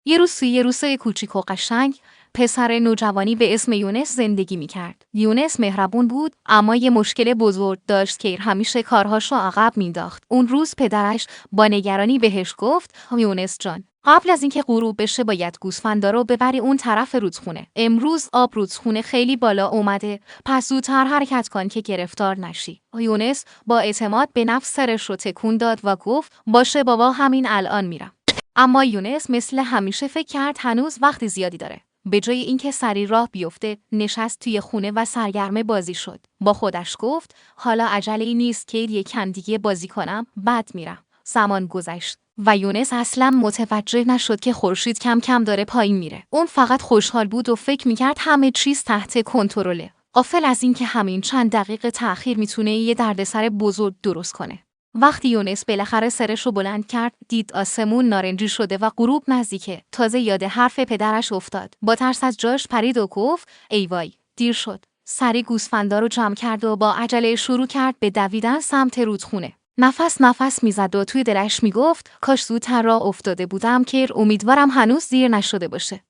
یه روز توی یه روستای کوچیک و قشنگ پسر نوجوانی به اسم یونس زندگی میکرد. یونس مهربون بود، اما یه مشکل بزرگ داشت که همیشه کارهاشو عقب مینداخت. اون روز پدرش با نگرانی بهش گفت: یونس جان، قبل از اینکه غروب بشه باید گوسفندا رو ببری اون طرف رودخونه. امروز آب رودخونه خیلی بالا اومده، پس زودتر حرکت کن که گرفتار نشی. یونس با اعتماد به نفس سرش رو تکون داد و گفت: باشه بابا، همین الان میرم. اما یونس مثل همیشه فکر کرد هنوز وقت زیادی داره. به جای اینکه سری راه بیفته، نشست توی خونه و سرگرم بازی شد. با خودش گفت: حالا عجله‌ای نیست که یکم دیگه بازی کنم، بعد میرم. زمان گذشت و یونس اصلا متوجه نشد که خورشید کم کم داره پایین میره. اون فقط خوشحال بود و فکر میکرد همه چیز تحت کنترله، غافل از اینکه همین چند دقیقه تأخیر میتونه یه دردسر بزرگ درست کنه. وقتی یونس بالاخره سرش رو بلند کرد، دید آسمون نارنجی شده و غروب نزدیکه. تازه یاد حرف پدرش افتاد. با ترس از جاش پرید و گفت: ای وای، دیر شد. سری گوسفندا رو جمع کرد و با عجله شروع کرد به دویدن سمت رودخونه. نفس میزد و توی دلش میگفت: کاش زودتر راه افتاده بودم که امیدوارم هنوز دیر نشده باشه.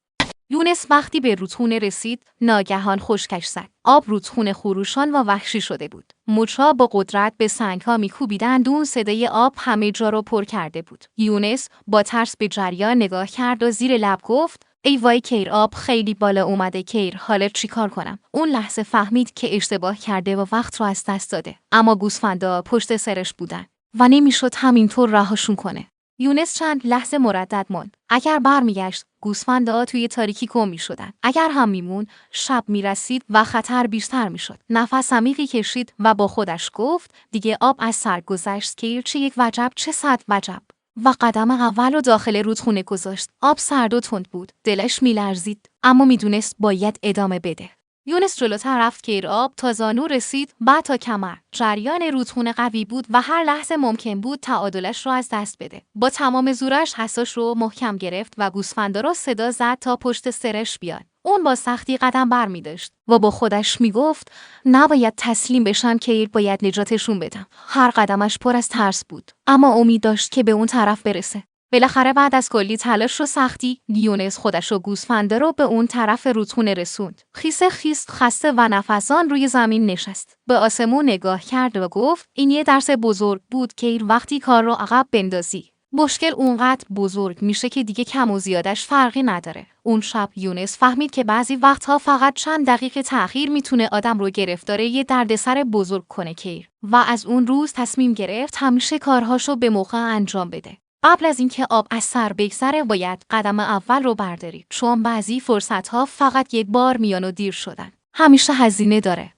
یونس وقتی به رودخونه رسید، ناگهان خشکش زد. آب رودخونه خروشان و وحشی شده بود. موج‌ها با قدرت به سنگ‌ها می‌کوبیدند و اون صدای آب همه جا رو پر کرده بود. یونس با ترس به جریان نگاه کرد و زیر لب گفت: ای وای کیر، آب خیلی بالا اومده کیر، حالا چیکار کنم؟ اون لحظه فهمید که اشتباه کرده و وقت رو از دست داده. اما گوسفندا پشت سرش بودن و نمی‌شد همینطور رهاشون کنه. یونس چند لحظه مردد ماند. اگر برمیگشت، گوسفندها توی تاریکی گم می‌شدن. اگر هم میمون، شب میرسید و خطر بیشتر میشد. نفس عمیقی کشید و با خودش گفت: دیگه آب از سر گذشت که چه یک وجب چه صد وجب. و قدم اول رو داخل رودخونه گذاشت. آب سرد و تند بود. دلش میلرزید، اما میدونست باید ادامه بده. یونس جلوتر رفت که آب تا زانو رسید، بعد تا کمر. جریان رودخونه قوی بود و هر لحظه ممکن بود تعادلش رو از دست بده. با تمام زورش حساش رو محکم گرفت و گوسفندا رو صدا زد تا پشت سرش بیاد. اون با سختی قدم برمی‌داشت و با خودش میگفت: نباید تسلیم بشم که باید نجاتشون بدم. هر قدمش پر از ترس بود، اما امید داشت که به اون طرف برسه. بالاخره بعد از کلی تلاش و سختی، یونس خودش و گوسفندا رو به اون طرف رودخونه رسوند. خیس خسته و نفسان روی زمین نشست. به آسمون نگاه کرد و گفت: این یه درس بزرگ بود که وقتی کار رو عقب بندازی، مشکل اونقدر بزرگ میشه که دیگه کم و زیادش فرقی نداره. اون شب یونس فهمید که بعضی وقتها فقط چند دقیقه تأخیر میتونه آدم رو گرفتار یه دردسر بزرگ کنه کیر. و از اون روز تصمیم گرفت همیشه کارهاشو به موقع انجام بده. قبل از اینکه آب از سر بگذره باید قدم اول رو برداری، چون بعضی فرصتها فقط یک بار میان و دیر شدن. همیشه هزینه داره.